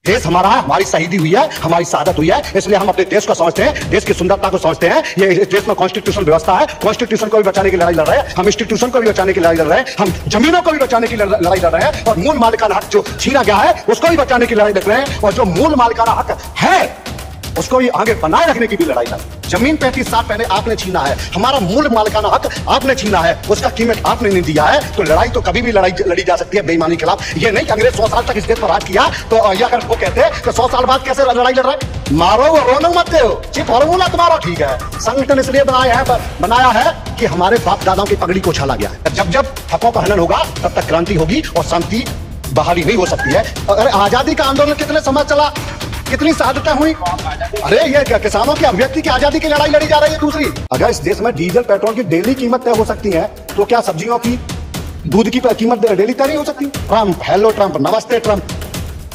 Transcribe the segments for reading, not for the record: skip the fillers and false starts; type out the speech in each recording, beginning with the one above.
देश हमारा है, हमारी शहीदी हुई है, हमारी शहादत हुई है, इसलिए हम अपने देश को समझते हैं, देश की सुंदरता को समझते हैं। ये इस देश में कॉन्स्टिट्यूशन व्यवस्था है, कॉन्स्टिट्यूशन को भी बचाने की लड़ाई लड़ रहे हैं हम, इंस्टीट्यूशन को भी बचाने की लड़ाई लड़ रहे हैं हम, जमीनों को भी बचाने की लड़ाई लड़ रहे हैं, और मूल मालिकाना हक जो छीना गया है उसको भी बचाने की लड़ाई लड़ रहे हैं, और जो मूल मालिकाना हक है उसको भी आगे बनाए रखने की भी लड़ाई लड़। जमीन 35 साल पहले आपने छीना है, हमारा मूल मालिकाना हक आपने छीना है, उसका कीमत आपने नहीं दिया है, तो लड़ाई तो कभी भी लड़ी जा सकती है बेईमानी के खिलाफ। ये नहीं कि अंग्रेज 100 साल तक इस देश पर राज किया तो ये अगर वो कहते हैं कि 100 साल बाद कैसे लड़ाई लड़ रहा है, मारो वो रोनो मत दो, फॉर्मूला तुम्हारा ठीक है। संगठन इसलिए बनाया है कि हमारे बाप दादाओं की पगड़ी को उछाला गया है। जब जब हकों का हनन होगा तब तक क्रांति होगी और शांति बहाली नहीं हो सकती है। अरे आजादी का आंदोलन कितने समय चला, कितनी शहादतें हुई, अरे ये किसानों की अभिव्यक्ति की आजादी की लड़ाई लड़ी जा रही है दूसरी। अगर इस देश में डीजल पेट्रोल की डेली कीमत तय हो सकती है तो क्या सब्जियों की दूध की कीमत डेली तय नहीं हो सकती? ट्रम्प, हेलो ट्रम्प, नमस्ते ट्रम्प,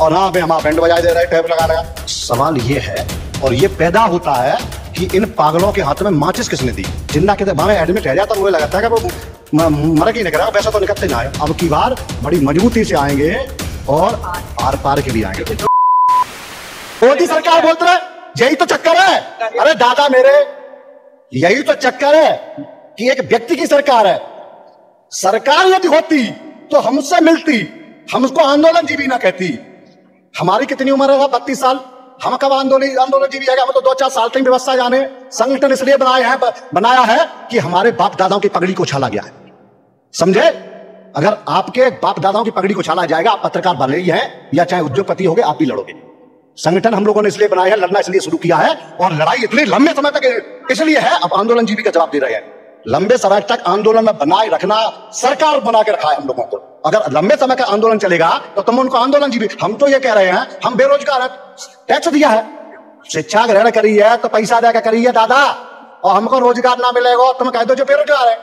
और हाँ हम बैंड बजाए दे रहे, टैब लगा रहा है। सवाल ये है और ये पैदा होता है कि इन पागलों के हाथ में माचिस किसने दी। जिंदा के भावे एडमिट रह जाता मुझे लगता है कि वो मर ही नहीं करा, वैसा तो निकलते ना आए। अब की बार बड़ी मजबूती से आएंगे और आर पार के भी आएंगे। मोदी सरकार बोलते रहे यही तो चक्कर है, अरे दादा मेरे यही तो चक्कर है कि एक व्यक्ति की सरकार है। सरकार यदि होती तो हमसे मिलती, हम उसको आंदोलन जीवी ना कहती। हमारी कितनी उम्र है? 32 साल। हम कब आंदोलन जीवी है? हम तो 2-4 साल तक व्यवस्था जाने। संगठन इसलिए बनाया है कि हमारे बाप दादाओं की पगड़ी को उछाला गया है, समझे? अगर आपके बाप दादाओं की पगड़ी को उछाला जाएगा, आप पत्रकार बन रही हैं या चाहे उद्योगपति होगे, आप भी लड़ोगे। संगठन हम लोगों ने इसलिए बनाया है, लड़ना इसलिए शुरू किया है, और लड़ाई इतनी लंबे समय तक इसलिए है। अब आंदोलन जीवी का जवाब दे रहे हैं। लंबे समय तक आंदोलन में बनाए रखना सरकार बना के रखा है हम लोगों को। अगर लंबे समय का आंदोलन चलेगा तो तुम उनको आंदोलन जीवी। हम तो ये कह रहे हैं हम बेरोजगार हैं, टैक्स दिया है, शिक्षा ग्रहण करी है तो पैसा देकर करी है दादा, और हमको रोजगार ना मिलेगा तुम कह दो जो बेरोजगार है,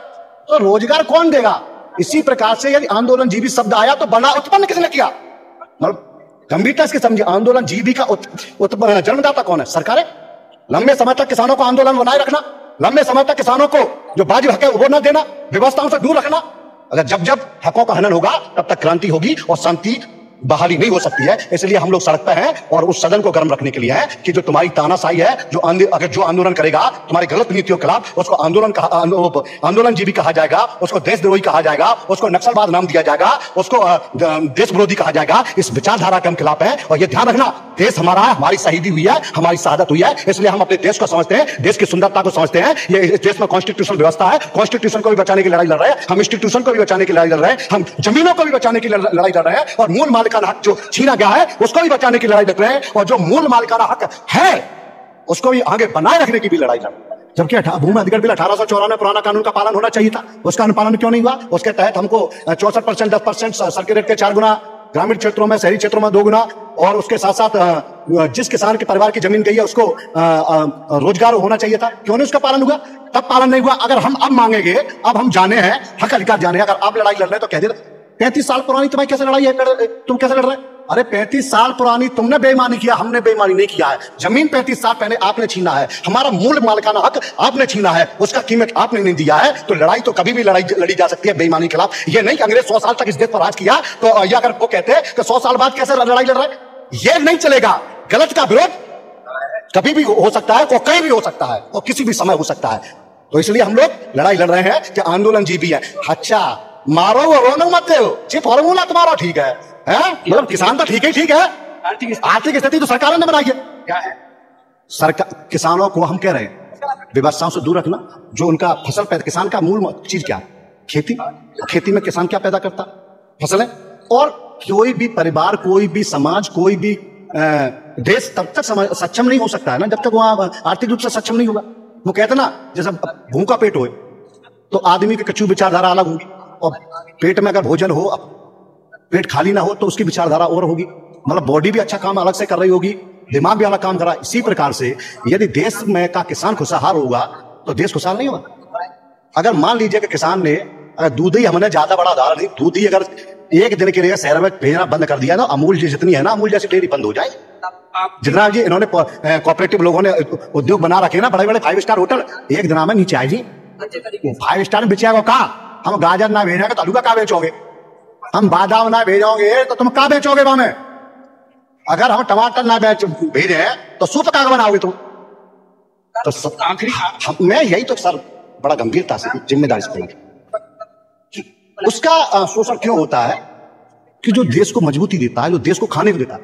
तो रोजगार कौन देगा? इसी प्रकार से यदि आंदोलन जीवी शब्द आया तो बना उत्पन्न किसने किया? गंभीरता इसकी समझिए। आंदोलन जीवी का जन्मदाता कौन है? सरकार है। लंबे समय तक किसानों को आंदोलन बनाए रखना, लंबे समय तक किसानों को जो वाजिब हक है वो न देना, व्यवस्थाओं से दूर रखना। अगर जब जब हकों का हनन होगा तब तक क्रांति होगी और शांति बहाली नहीं हो सकती है। इसलिए हम लोग सड़क पे हैं और उस सदन को गर्म रखने के लिए है कि जो तुम्हारी तानाशाही है, अगर जो आंदोलन करेगा तुम्हारी गलत नीतियों के खिलाफ, उसको आंदोलन जीवी कहा जाएगा, उसको देशद्रोही कहा जाएगा, उसको नक्सलवाद नाम दिया जाएगा, उसको देश विरोधी कहा जाएगा। इस विचारधारा के हम खिलाफ है। और ये ध्यान रखना, देश हमारा है, हमारी शहीदी हुई है, हमारी शहादत हुई है, इसलिए हम अपने देश को समझते हैं, देश की सुंदरता को समझते हैं। ये इस देश में कॉन्स्टिट्यूशन व्यवस्था है, कॉन्स्टिट्यूशन को भी बचाने की लड़ाई लड़ रहे हैं हम, इंस्टीट्यूशन को भी बचाने की लड़ाई लड़ रहे हैं हम, जमीनों को भी बचाने की लड़ाई लड़ रहे हैं, और मूल मालिकाना हक जो छीना गया है उसको भी बचाने की लड़ाई लड़ रहे हैं, और जो मूल मालिकाना हक है उसको भी आगे बनाए रखने की भी लड़ाई लड़। जबकि भूमि अधिग्रहण बिल 1894 पुराना कानून का पालन होना चाहिए था, उसका अनुपालन क्यों नहीं हुआ? उसके तहत हमको 64%, 10% सर्किल रेट के 4 गुना, ग्रामीण क्षेत्रों में, शहरी क्षेत्रों में 2 गुना, और उसके साथ साथ जिस किसान के परिवार की जमीन गई है उसको रोजगार होना चाहिए था। क्यों नहीं उसका पालन हुआ? तब पालन नहीं हुआ। अगर हम अब मांगेंगे, अब हम जाने हैं, हक अधिकार जाने, अगर आप लड़ाई लड़ रहे हैं तो कह दे 35 साल पुरानी तुम्हारी कैसे लड़ाई है, तुम कैसे लड़ रहे हैं? अरे 35 साल पुरानी तुमने बेईमानी किया, हमने बेईमानी नहीं किया है। जमीन 35 साल पहले आपने छीना है, हमारा मूल मालिकाना हक आपने छीना है, उसका कीमत आपने नहीं दिया है, तो लड़ाई तो कभी भी लड़ी जा सकती है बेईमानी के खिलाफ। ये नहीं कि अंग्रेज 100 साल तक इस देश पर राज किया तो ये अगर वो कहते हैं कि 100 साल बाद कैसे लड़ाई लड़ रहे हैं, ये नहीं चलेगा। गलत का विरोध कभी भी हो सकता है, वो कहीं भी हो सकता है, और किसी भी समय हो सकता है। तो इसलिए हम लोग लड़ाई लड़ रहे हैं कि आंदोलन जीवी है। अच्छा, मारो वो रोनो मत दो, फॉर्मूला तुम्हारा ठीक है, मतलब किसान तो ठीक है। आर्थिक स्थिति तो सरकार ने बनाई है। क्या है? सरकार किसानों को हम कह रहे हैं व्यवस्थाओं से दूर रखना। जो उनका फसल पैदा, किसान का मूल चीज क्या है? खेती। खेती में किसान क्या पैदा करता? फसलें। और कोई भी परिवार, कोई भी समाज, कोई भी देश तब तक सक्षम नहीं हो सकता है ना जब तक वहां आर्थिक रूप से सक्षम नहीं होगा। वो कहते ना, जैसे भूखा पेट हो तो आदमी की कच्ची विचारधारा अलग होगी, और पेट में अगर भोजन हो, पेट खाली ना हो तो उसकी विचारधारा और होगी। मतलब बॉडी भी अच्छा काम अलग से कर रही होगी, दिमाग भी अलग काम कर रहा है। इसी प्रकार से यदि देश में का किसान खुशहाल होगा तो देश खुशहाल नहीं होगा। अगर मान लीजिए कि किसान ने, अगर दूध ही, हमने ज्यादा बड़ा उदाहरण नहीं, दूध ही अगर एक दिन के लिए शहर में भेजना बंद कर दिया ना, अमूल जितनी है ना, अमूल जैसी डेयरी बंद हो जाए। जितना जी इन्होंने कोऑपरेटिव लोगों ने उद्योग बना रखे ना, बड़े बड़े 5 स्टार होटल, एक दिन में नीचे आए जी। 5 स्टार में बेचेगा कहा? हम गाजर ना भेजेंगे तो आलू का बेचोगे? हम बादाम ना भेजोगे तो तुम कहाँ बेचोगे? वहां में अगर हम टमाटर ना भेजे तो सूप कहाँ बनाओगे तुम? तो आखिरी मैं यही तो सर बड़ा गंभीरता से जिम्मेदारी से कि उसका शोषण क्यों होता है कि जो देश को मजबूती देता है, जो देश को खाने को देता है,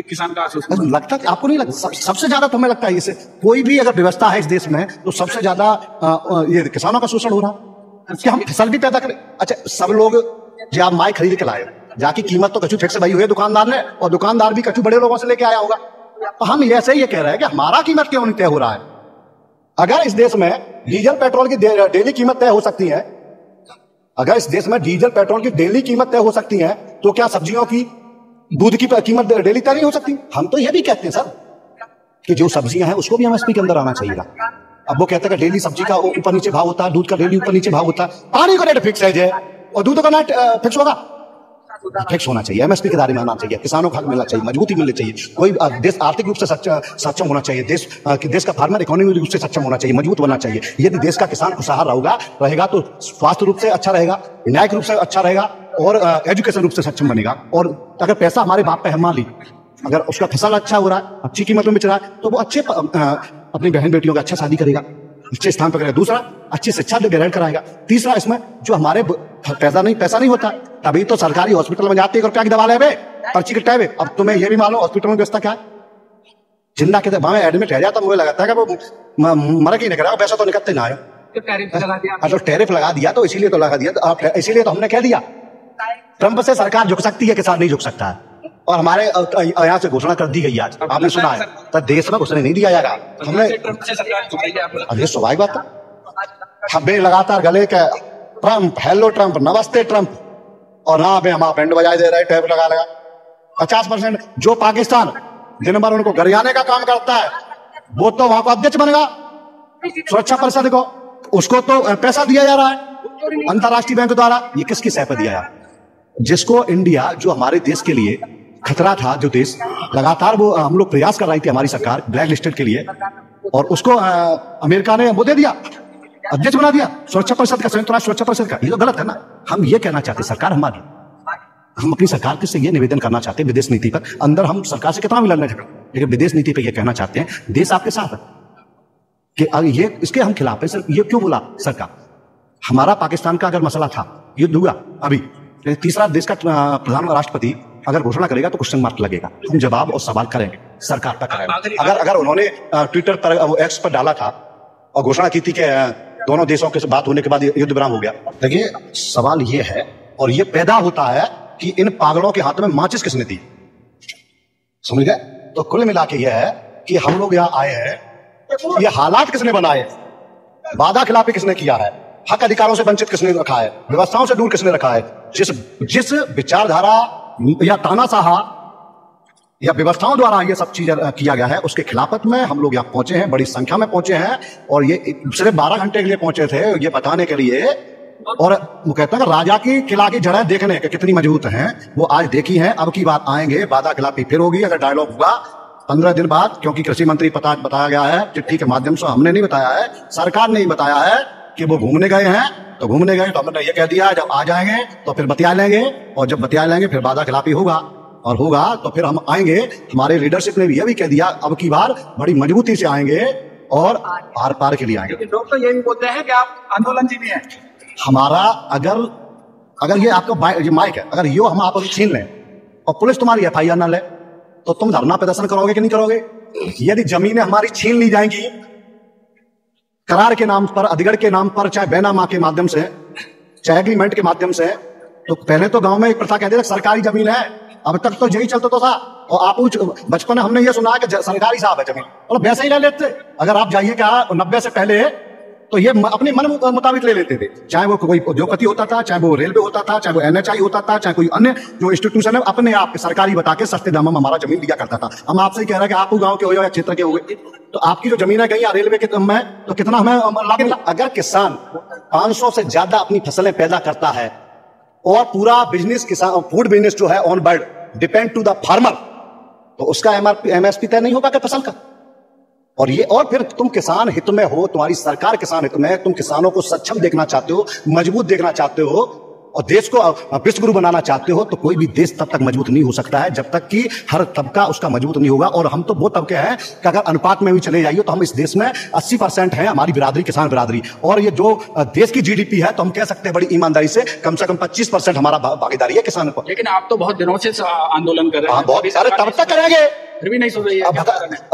किसान का लगता है आपको नहीं लगता? सबसे ज्यादा तो हमें लगता है इसे कोई भी अगर व्यवस्था है इस देश में तो सबसे ज्यादा ये किसानों का शोषण हो रहा है कि हम फसल भी पैदा करें। अच्छा सब लोग जो आप माई खरीद के लाए जाकी कीमत तो कचू फिक्स भाई हुई है दुकानदार ने, और दुकानदार भी कचू बड़े लोगों से लेके आया होगा। तो हम ऐसे ही ये कह रहे हैं कि हमारा कीमत क्यों नहीं तय हो रहा है? अगर इस देश में डीजल पेट्रोल की डेली कीमत तय हो सकती है, अगर इस देश में डीजल पेट्रोल की डेली कीमत तय हो सकती है, तो क्या सब्जियों की दूध की कीमत डेली तय नहीं हो सकती? हम तो ये भी कहते हैं सर कि जो सब्जियां हैं उसको भी एमएसपी के अंदर आना चाहिए। अब वो कहते हैं कि डेली सब्जी का ऊपर नीचे भाव होता है, दूध का डेली ऊपर नीचे भाव होता है, पानी का रेट फिक्स है और दूध का रेट फिक्स होगा, फिक्स होना चाहिए, एमएसपी के दायरे में आना चाहिए, किसानों को हक मिलना चाहिए, मजबूती मिलनी चाहिए, कोई देश आर्थिक रूप से सक्षम होना चाहिए, देश का फार्मर इकोनॉमिक रूप से सक्षम होना चाहिए, मजबूत बनना चाहिए। यदि देश का किसान खुशहाल रहेगा तो स्वास्थ्य रूप से अच्छा रहेगा, न्यायिक रूप से अच्छा रहेगा और एजुकेशन रूप से सक्षम बनेगा। और अगर पैसा हमारे बाप पे है मान ली, अगर उसका फसल अच्छा हो रहा है, अच्छी कीमत में बेच रहा है, तो वो अच्छे अपनी बहन बेटियों का अच्छा शादी करेगा, अच्छे स्थान पर करेगा। दूसरा अच्छी शिक्षा ग्रहण कराएगा। तीसरा इसमें जो हमारे पैसा नहीं होता, तभी तो सरकारी हॉस्पिटल में जाते 1 रुपया की दवा ले पर्ची कटाए। अब तुम्हें ये भी मालूम हॉस्पिटल में व्यवस्था क्या है? जिंदा के वहां एडमिट रह जाता, मुझे लगता है कि वो मर ही नहीं करा, पैसा तो निकलते ना आए। तो टैरिफ लगा दिया तो इसीलिए तो लगा दिया, इसीलिए तो हमने कह दिया ट्रंप से सरकार झुक सकती है, किसान नहीं झुक सकता है। और हमारे यहाँ से घोषणा कर दी गई आज, आपने सुना है, तो देश में घुसने नहीं दिया जाएगा। हमने अरे स्वाभाविक बात है, हमें लगातार गले के ट्रंप, हेलो ट्रंप, नमस्ते ट्रंप, और यहाँ पे हम बैंड बजाए दे रहे, टैब लगा 50% जो पाकिस्तान दिन भर उनको गरियाने का काम करता है, वो तो वहां को अध्यक्ष बनेगा सुरक्षा परिषद को, उसको तो पैसा दिया जा रहा है अंतरराष्ट्रीय बैंक द्वारा। ये किसकी सह पर दिया है? जिसको इंडिया, जो हमारे देश के लिए खतरा था, जो देश लगातार वो हम लोग प्रयास कर रही थी हमारी सरकार ब्लैक लिस्टेड के लिए, और उसको अमेरिका ने वो दे दिया, अध्यक्ष बना दिया सुरक्षा परिषद का, संयुक्त राष्ट्र सुरक्षा परिषद का। ये तो गलत है ना। हम ये कहना चाहते हैं सरकार हमारी, हम अपनी सरकार से ये निवेदन करना चाहते हैं, विदेश नीति पर अंदर हम सरकार से कितना भी लड़ना चाहते हैं, लेकिन विदेश नीति पर यह कहना चाहते हैं देश आपके साथ है कि ये इसके हम खिलाफ है। सर ये क्यों बोला सरकार? हमारा पाकिस्तान का अगर मसला था, युद्ध हुआ अभी, तीसरा देश का प्रधान राष्ट्रपति अगर घोषणा करेगा तो क्वेश्चन मार्क लगेगा, हम जवाब और सवाल करेंगे, सरकार पर करेंगे। अगर उन्होंने ट्विटर पर एक्स पर डाला था और घोषणा की थी कि दोनों देशों के बात होने के बाद युद्ध विराम हो गया, देखिए सवाल ये है, और ये पैदा होता है कि इन पागलों के हाथ में माचिस किसने दी, समझ गए? तो कुल मिला के यह है कि हम लोग यहाँ आए हैं, ये हालात किसने बनाए, वादा खिलाफी किसने किया है, हक अधिकारों से वंचित किसने रखा है, व्यवस्थाओं से दूर किसने रखा है, जिस विचारधारा या तानाशाह या व्यवस्थाओं द्वारा ये सब चीजें किया गया है, उसके खिलाफत में हम लोग यहाँ पहुंचे हैं, बड़ी संख्या में पहुंचे हैं, और ये सिर्फ 12 घंटे के लिए पहुंचे थे ये बताने के लिए। और वो कहता है राजा की किला की जड़ें देखने के कितनी मजबूत हैं, वो आज देखी हैं, अब की बात आएंगे, वादा खिलाफी फिर होगी। अगर डायलॉग हुआ 15 दिन बाद, क्योंकि कृषि मंत्री बताया गया है चिट्ठी के माध्यम से, हमने नहीं बताया है, सरकार ने ही बताया है कि वो घूमने गए हैं, तो घूमने गए तो हमने ये कह दिया जब आ जाएंगे तो फिर बतिया लेंगे, और जब बतिया लेंगे फिर वादा खिलाफी होगा, और होगा तो फिर हम आएंगे। हमारे लीडरशिप ने भी ये भी कह दिया अब की बार बड़ी मजबूती से आएंगे और आर पार के लिए आएंगे। लोग तो ये भी बोलते हैं कि आप आंदोलन जीवी हैं। हमारा अगर ये आपका ये माइक है, अगर यो हम आप छीन लें और पुलिस तुम्हारी FIR ना ले, तो तुम धरना प्रदर्शन करोगे कि नहीं करोगे? यदि जमीनें हमारी छीन ली जाएंगी करार के नाम पर, अधिगढ़ के नाम पर, चाहे बैनामा के माध्यम से, चाहे एग्रीमेंट के माध्यम से, तो पहले तो गांव में एक प्रथा कहते थे सरकारी जमीन है, अब तक तो यही चलता तो था। और आप बचपन में हमने ये सुना है कि सरकारी साहब है जमीन, और वैसे ही ले लेते। अगर आप जाइए क्या 90 से पहले, तो ये अपने मन मुताबिक ले लेते थे, चाहे वो कोई उद्योगपति होता था, चाहे वो रेलवे होता था, चाहे वो NHI होता था, चाहे कोई अन्य जो इंस्टीट्यूशन है, अपने आप सरकारी बता के सस्ते दामों में हमारा जमीन दिया करता था। हम आपसे कह रहे हैं कि आप गांव के हो या क्षेत्र के हो, तो आपकी जो जमीन है कहीं रेलवे के में, तो कितना हमें लाभ? अगर किसान 500 से ज्यादा अपनी फसलें पैदा करता है और पूरा बिजनेस, किसान फूड बिजनेस जो है on bird depend to the farmer, तो उसका MSP तय नहीं होगा कि फसल का। और ये, और फिर तुम किसान हित में हो, तुम्हारी सरकार किसान हित में है, तुम किसानों को सक्षम देखना चाहते हो, मजबूत देखना चाहते हो, और देश को विश्वगुरु बनाना चाहते हो तो कोई भी देश तब तक मजबूत नहीं हो सकता है जब तक कि हर तबका उसका मजबूत नहीं होगा। और हम तो वो तबके हैं कि अगर अनुपात में भी चले जाइए तो हम इस देश में 80% है हमारी बिरादरी, किसान बिरादरी। और ये जो देश की जीडीपी है तो हम कह सकते हैं बड़ी ईमानदारी से कम 25% हमारा भागीदारी है किसानों को। लेकिन आप तो बहुत दिनों से आंदोलन कर रहे हैं। बहुत सारे तब तक करेंगे, फिर भी नहीं सुन रही है।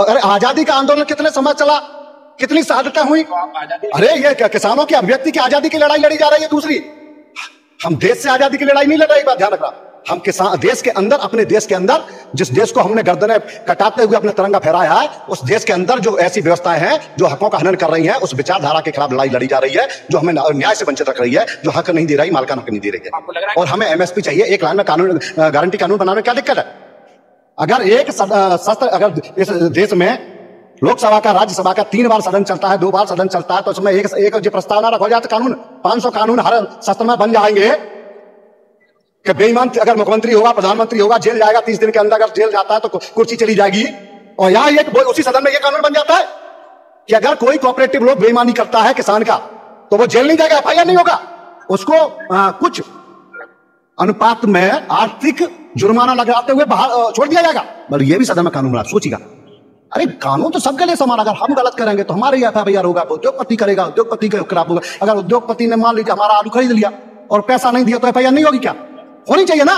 अरे आजादी का आंदोलन कितने समय चला, कितनी शहादतें हुई। अरे ये किसानों की अभिव्यक्ति की आजादी की लड़ाई लड़ी जा रही है दूसरी। हम देश से आजादी की लड़ाई नहीं लड़ रही, बात ध्यान रखना। हम किसान देश के अंदर, अपने देश के अंदर, जिस देश को हमने गर्दनें कटाते हुए अपने तिरंगा फहराया है, उस देश के अंदर जो ऐसी व्यवस्थाएं हैं जो हकों का हनन कर रही हैं, उस विचारधारा के खिलाफ लड़ाई लड़ी जा रही है जो हमें न्याय से वंचित रख रही है, जो हक नहीं दे रही, मालिकाना हक नहीं दे रही है। और हमें एमएसपी चाहिए। एक लाइन में कानून, गारंटी कानून बनाने में क्या दिक्कत है? अगर एक शस्त्र, अगर इस देश में लोकसभा का, राज्यसभा का 3 बार सदन चलता है, 2 बार सदन चलता है, तो उसमें एक जो प्रस्तावना रखा जाए तो कानून 500 कानून हर सत्र में बन जाएंगे कि बेईमान अगर मुख्यमंत्री होगा, प्रधानमंत्री होगा, जेल जाएगा, 30 दिन के अंदर अगर जेल जाता है तो कुर्सी चली जाएगी। और यहाँ एक उसी सदन में यह कानून बन जाता है कि अगर कोई कोऑपरेटिव लोग बेईमानी करता है किसान का तो वो जेल नहीं जाएगा, एफआईआर नहीं होगा, उसको कुछ अनुपात में आर्थिक जुर्माना लगाते हुए बाहर छोड़ दिया जाएगा। पर ये भी सदन में कानून बना, सोचिएगा। अरे कानून तो सबके लिए समान। अगर हम गलत करेंगे तो हमारे एफआईआर होगा, उद्योगपति करेगा, उद्योगपति के खिलाफ होगा। अगर उद्योगपति ने मान लीजिए हमारा आलू खरीद लिया और पैसा नहीं दिया तो एफआईआर नहीं होगी, क्या होनी चाहिए ना?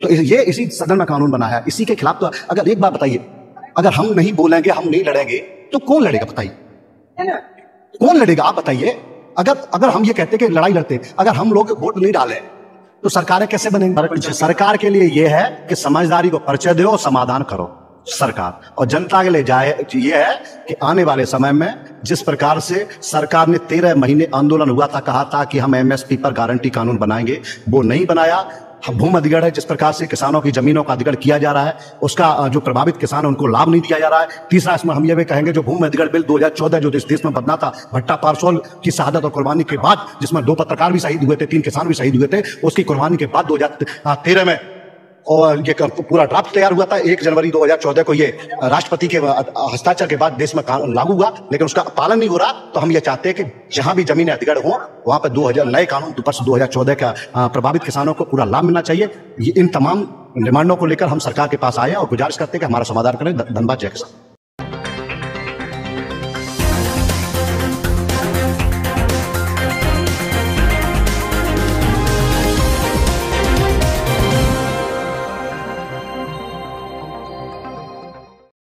तो ये इसी सदन में कानून बना है, इसी के खिलाफ। तो अगर एक बात बताइए, अगर हम नहीं बोलेंगे, हम नहीं लड़ेंगे तो कौन लड़ेगा? बताइए कौन लड़ेगा, आप बताइए। अगर हम ये कहते कि लड़ाई लड़ते, अगर हम लोग वोट नहीं डाले तो सरकारें कैसे बनेंगी? सरकार के लिए यह है कि समझदारी को परिचय दो और समाधान करो सरकार, और जनता के लिए जाए ये है कि आने वाले समय में जिस प्रकार से सरकार ने 13 महीने आंदोलन हुआ था, कहा था कि हम एमएसपी पर गारंटी कानून बनाएंगे, वो नहीं बनाया। भूमि अधिग्रहण है, जिस प्रकार से किसानों की जमीनों का अधिग्रहण किया जा रहा है, उसका जो प्रभावित किसान है उनको लाभ नहीं दिया जा रहा है। तीसरा, इसमें हम ये भी कहेंगे जो भूमि अधिग्रहण बिल 2014 जो इस देश में बना था, भट्टा पारसोल की शहादत और कुर्बानी के बाद, जिसमें 2 पत्रकार भी शहीद हुए थे, 3 किसान भी शहीद हुए थे, उसकी कुर्बानी के बाद 2013 में और ये पूरा ड्राफ्ट तैयार हुआ था। 1 जनवरी 2014 को ये राष्ट्रपति के हस्ताक्षर के बाद देश में लागू हुआ, लेकिन उसका पालन नहीं हो रहा। तो हम ये चाहते हैं कि जहां भी जमीनें अधिग्रहण हो वहां पर 2000 नए कानून, 2014 का प्रभावित किसानों को पूरा लाभ मिलना चाहिए। ये इन तमाम डिमांडों को लेकर हम सरकार के पास आए और गुजारिश करते हैं कि हमारा समाधान करें। धन्यवाद। जय किसान।